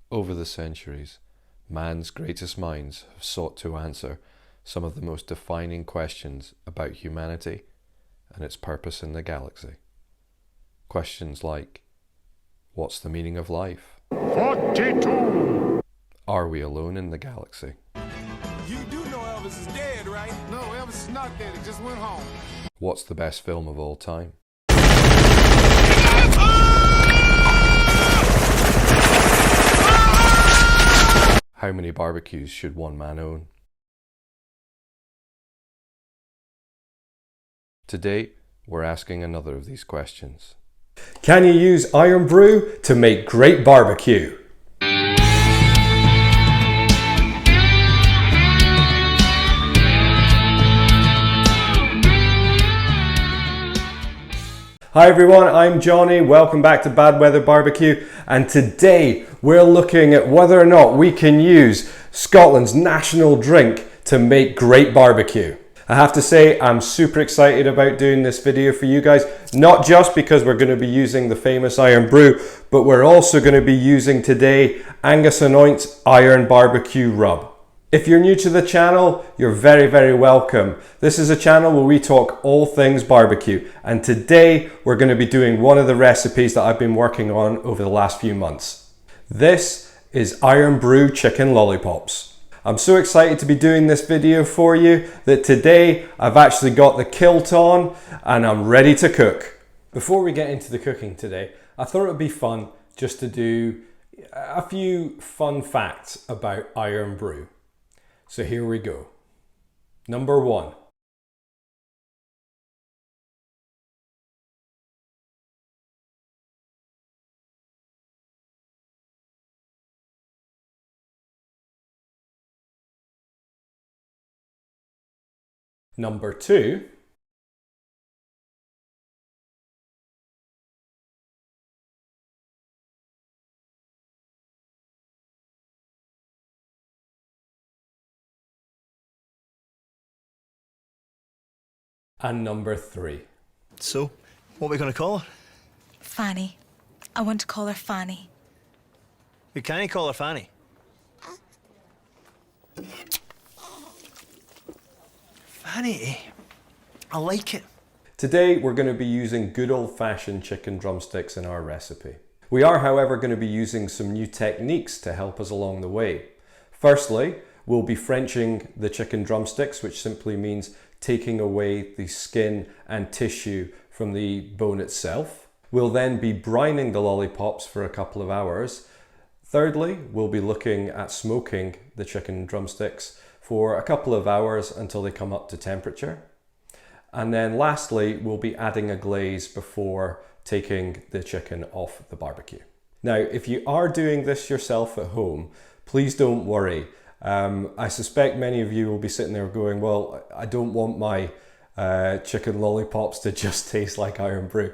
Over the centuries, man's greatest minds have sought to answer some of the most defining questions about humanity and its purpose in the galaxy. Questions like, what's the meaning of life? 42! Are we alone in the galaxy? You do know Elvis is dead, right? No, Elvis is not dead. He just went home. What's the best film of all time? How many barbecues should one man own? Today, we're asking another of these questions. Can you use Irn-Bru to make great barbecue? Hi everyone, I'm Johnny. Welcome back to Bad Weather Barbecue, and today we're looking at whether or not we can use Scotland's national drink to make great barbecue. I have to say I'm super excited about doing this video for you guys, not just because we're going to be using the famous Irn-Bru, but we're also going to be using today Angus and Oint's Iron Barbecue Rub. If you're new to the channel, you're very welcome. This is a channel where we talk all things barbecue, and today we're going to be doing one of the recipes that I've been working on over the last few months. This is Irn-Bru chicken lollipops. I'm so excited to be doing this video for you that today I've actually got the kilt on and I'm ready to cook. Before we get into the cooking today, I thought it would be fun just to do a few fun facts about Irn-Bru. So here we go. Number 1. Number 2. And number 3. So, what are we going to call her? Fanny. I want to call her Fanny. We can't call her Fanny. Fanny, I like it. Today we're going to be using good old-fashioned chicken drumsticks in our recipe. We are, however, going to be using some new techniques to help us along the way. Firstly, we'll be Frenching the chicken drumsticks, which simply means taking away the skin and tissue from the bone itself. We'll then be brining the lollipops for a couple of hours. Thirdly, we'll be looking at smoking the chicken drumsticks for a couple of hours until they come up to temperature. And then lastly, we'll be adding a glaze before taking the chicken off the barbecue. Now, if you are doing this yourself at home, please don't worry. I suspect many of you will be sitting there going, well, I don't want my chicken lollipops to just taste like Irn-Bru.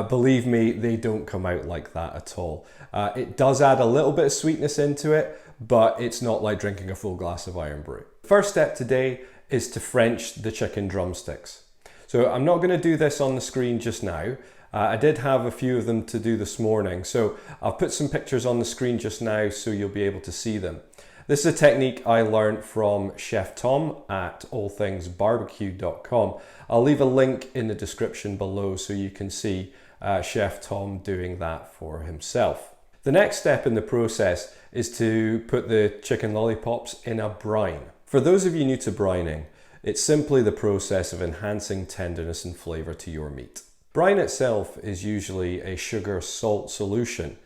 Believe me, they don't come out like that at all. It does add a little bit of sweetness into it, but it's not like drinking a full glass of Irn-Bru. First step today is to French the chicken drumsticks. So I'm not going to do this on the screen just now. I did have a few of them to do this morning, so I'll put some pictures on the screen just now so you'll be able to see them. This is a technique I learned from Chef Tom at allthingsbarbecue.com. I'll leave a link in the description below so you can see Chef Tom doing that for himself. The next step in the process is to put the chicken lollipops in a brine. For those of you new to brining, it's simply the process of enhancing tenderness and flavour to your meat. Brine itself is usually a sugar-salt solution,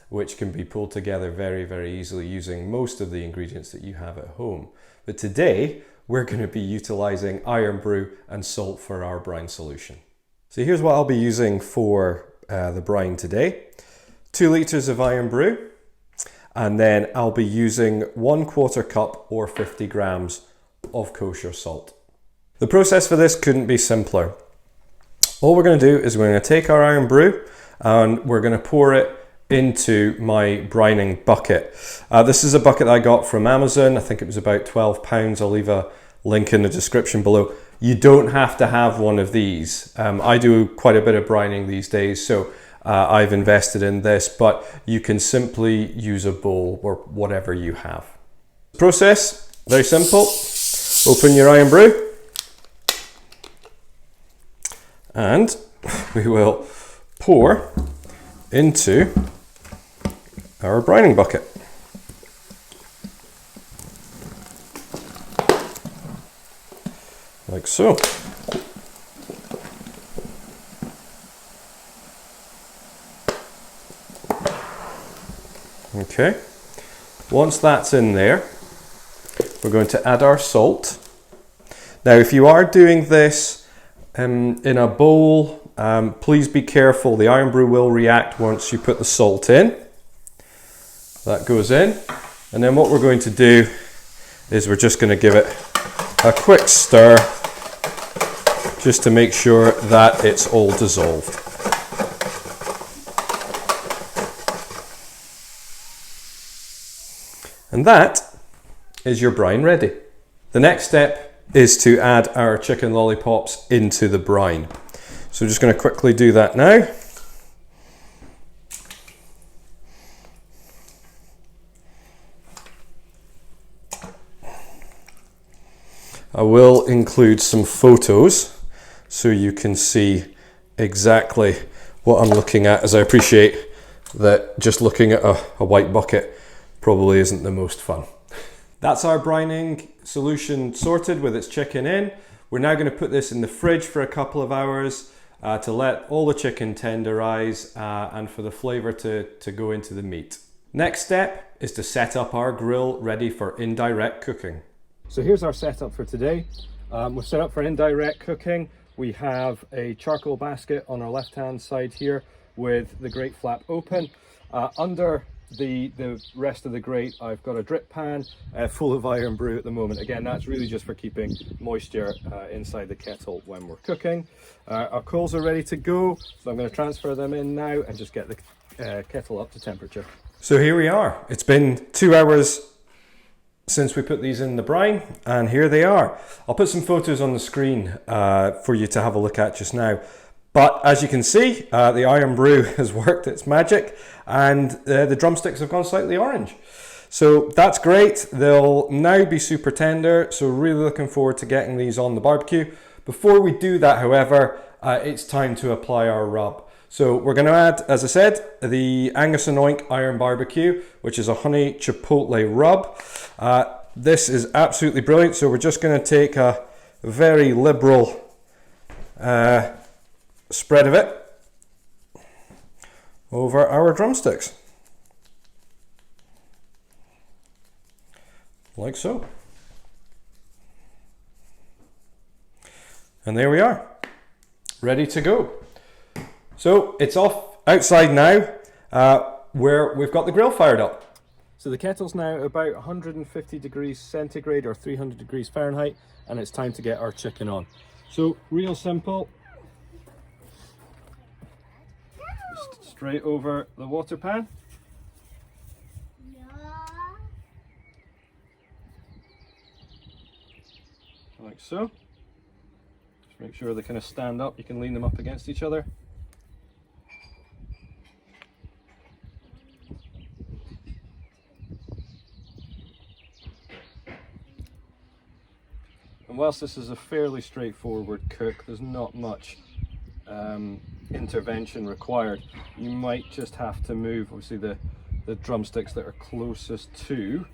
which can be pulled together very easily using most of the ingredients that you have at home. But today, we're going to be utilising Irn-Bru and salt for our brine solution. So here's what I'll be using for the brine today. 2 litres of Irn-Bru, and then I'll be using 1/4 cup or 50 grams of kosher salt. The process for this couldn't be simpler. All we're going to do is we're going to take our Irn-Bru and we're going to pour it into my brining bucket. This is a bucket that I got from Amazon. I think it was about £12. I'll leave a link in the description below. You don't have to have one of these. I do quite a bit of brining these days, so I've invested in this, but you can simply use a bowl or whatever you have. Process, very simple. Open your Irn-Bru and we will pour into our brining bucket. Like so. Okay, once that's in there, we're going to add our salt. Now, if you are doing this in a bowl, please be careful. The Irn-Bru will react once you put the salt in. That goes in, and then what we're going to do is we're just going to give it a quick stir just to make sure that it's all dissolved. And that is your brine ready. The next step is to add our chicken lollipops into the brine. So just going to quickly do that now. I will include some photos so you can see exactly what I'm looking at, as I appreciate that just looking at a white bucket probably isn't the most fun. That's our brining solution sorted with its chicken in. We're now going to put this in the fridge for a couple of hours to let all the chicken tenderize and for the flavour to go into the meat. Next step is to set up our grill ready for indirect cooking. So here's our setup for today. We've set up for indirect cooking. We have a charcoal basket on our left hand side here with the grate flap open. Under the rest of the grate, I've got a drip pan full of Irn-Bru at the moment. Again, that's really just for keeping moisture inside the kettle when we're cooking. Our coals are ready to go, so I'm going to transfer them in now and just get the kettle up to temperature. So here we are. It's been 2 hours since we put these in the brine, and here they are. I'll put some photos on the screen for you to have a look at just now. But as you can see, the Irn-Bru has worked its magic, and the drumsticks have gone slightly orange. So that's great. They'll now be super tender, so really looking forward to getting these on the barbecue. Before we do that, however, it's time to apply our rub. So we're going to add, as I said, the Angus & Oink Iron Barbecue, which is a honey chipotle rub. This is absolutely brilliant, so we're just going to take a very liberal spread of it over our drumsticks, like so. And there we are, ready to go. So it's off outside now, where we've got the grill fired up. So the kettle's now about 150 degrees centigrade or 300 degrees Fahrenheit, and it's time to get our chicken on. So real simple. Just straight over the water pan. Like so. Just make sure they kind of stand up. You can lean them up against each other. And whilst this is a fairly straightforward cook, there's not much intervention required. You might just have to move, obviously, the drumsticks that are closest to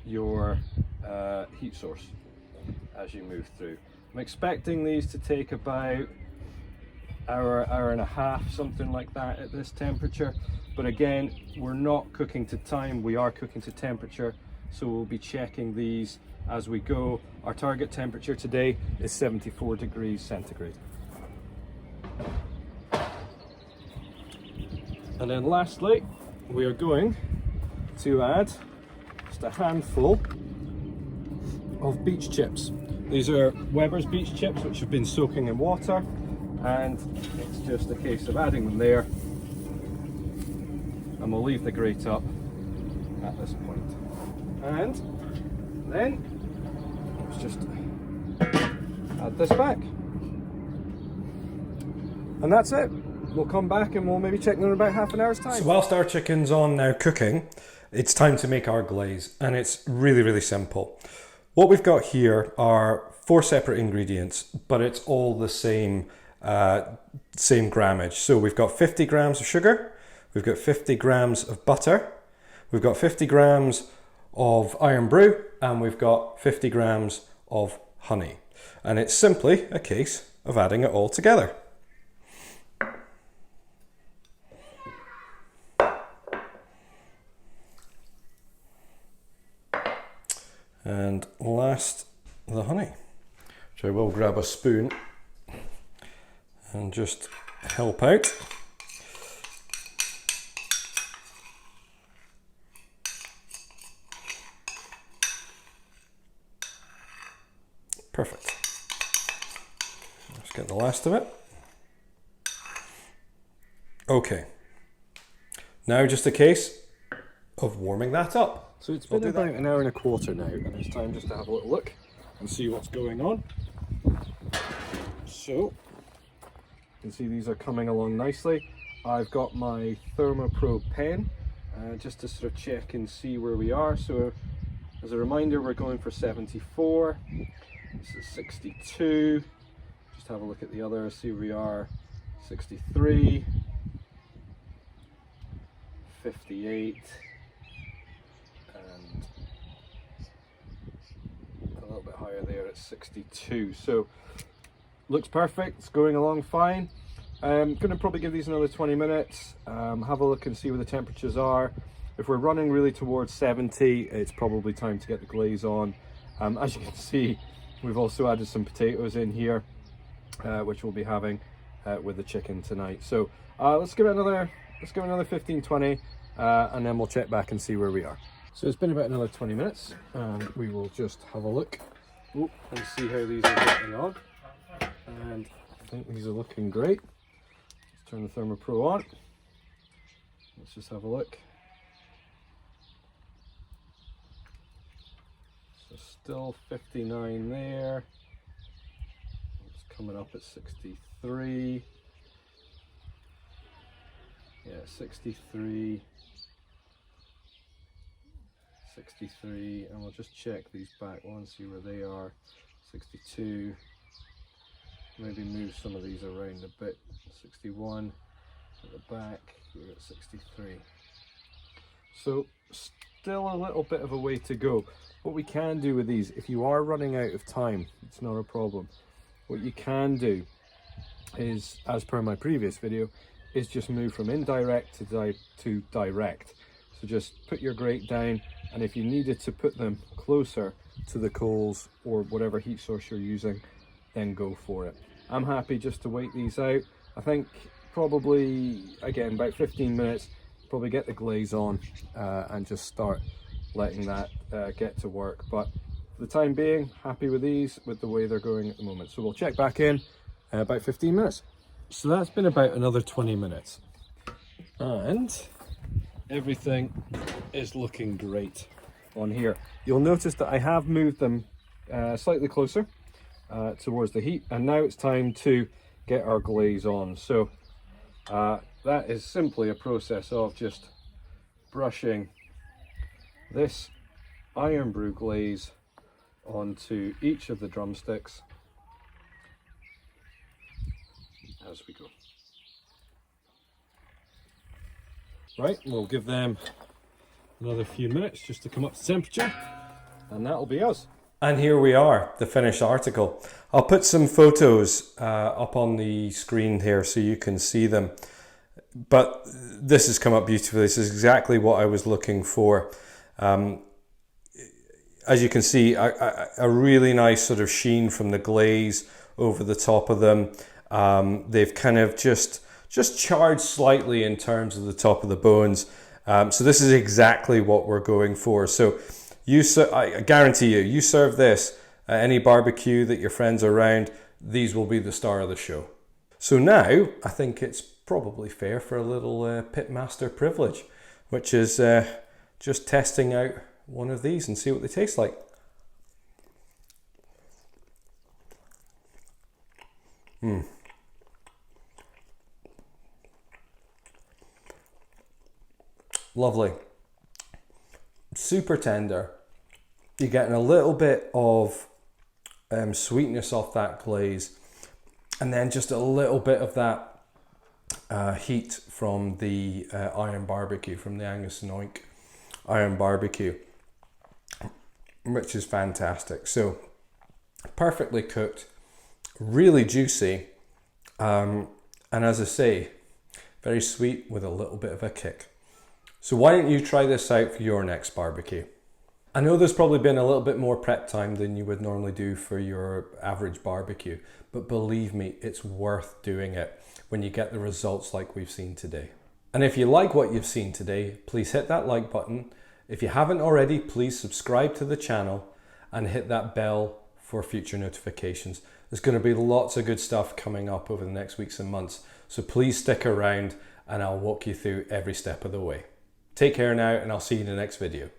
your heat source as you move through. I'm expecting these to take about hour and a half, something like that at this temperature. But again, we're not cooking to time, we are cooking to temperature, so we'll be checking these as we go. Our target temperature today is 74 degrees centigrade. And then lastly, we are going to add just a handful of beach chips. These are Weber's beach chips, which have been soaking in water, and it's just a case of adding them there, and we'll leave the grate up at this point. And then let's just add this back, and that's it. we'll come back and we'll maybe check them in about half an hour's time. So whilst our chicken's on now cooking, it's time to make our glaze, and it's really, really simple. What we've got here are 4 separate ingredients, but it's all the same grammage. So we've got 50 grams of sugar, we've got 50 grams of butter, we've got 50 grams of Irn-Bru, and we've got 50 grams of honey. And it's simply a case of adding it all together. And last, the honey. So I will grab a spoon and just help out. Perfect. Let's get the last of it. Okay. Now just a case of warming that up. So it's been about an hour and a quarter now, and it's time just to have a little look and see what's going on. So, you can see these are coming along nicely. I've got my Thermoprobe pen just to sort of check and see where we are. So, as a reminder, we're going for 74. This is 62. Just have a look at the others, see where we are. 63. 58. And a little bit higher there at 62. So looks perfect, it's going along fine. I'm going to probably give these another 20 minutes, have a look and see where the temperatures are. If we're running really towards 70, it's probably time to get the glaze on. As you can see, we've also added some potatoes in here, which we'll be having with the chicken tonight. So let's give it another 15-20, and then we'll check back and see where we are. So it's been about another 20 minutes, and we will just have a look and see how these are getting on. And I think these are looking great. Let's turn the Thermopro on. Let's just have a look. So still 59 there. It's coming up at 63. Yeah, 63. 63, and we'll just check these back ones, see where they are. 62. Maybe move some of these around a bit. 61 at the back. We're at 63. So still a little bit of a way to go. What we can do with these, if you are running out of time, it's not a problem. What you can do is, as per my previous video, is just move from indirect to direct. So just put your grate down, and if you needed to put them closer to the coals or whatever heat source you're using, then go for it. I'm happy just to wait these out. I think probably, again, about 15 minutes, probably get the glaze on and just start letting that get to work. But for the time being, happy with these, with the way they're going at the moment. So we'll check back in about 15 minutes. So that's been about another 20 minutes. And everything is looking great on here. You'll notice that I have moved them slightly closer towards the heat, and now it's time to get our glaze on. So that is simply a process of just brushing this Irn-Bru glaze onto each of the drumsticks as we go. Right, we'll give them another few minutes just to come up to temperature, and that'll be us. And here we are, the finished article. I'll put some photos up on the screen here so you can see them. But this has come up beautifully. This is exactly what I was looking for. As you can see, a really nice sort of sheen from the glaze over the top of them. They've kind of just charred slightly in terms of the top of the bones. So this is exactly what we're going for. So I guarantee you serve this at any barbecue that your friends are around, these will be the star of the show. So now I think it's probably fair for a little pitmaster privilege, which is just testing out one of these and see what they taste like. Lovely. Super tender. You're getting a little bit of sweetness off that glaze, and then just a little bit of that heat from the iron barbecue, from the Angus and Oink iron barbecue, which is fantastic. So perfectly cooked, really juicy, and as I say, very sweet with a little bit of a kick. So why don't you try this out for your next barbecue? I know there's probably been a little bit more prep time than you would normally do for your average barbecue, but believe me, it's worth doing it when you get the results like we've seen today. And if you like what you've seen today, please hit that like button. If you haven't already, please subscribe to the channel and hit that bell for future notifications. There's going to be lots of good stuff coming up over the next weeks and months, so please stick around and I'll walk you through every step of the way. Take care now, and I'll see you in the next video.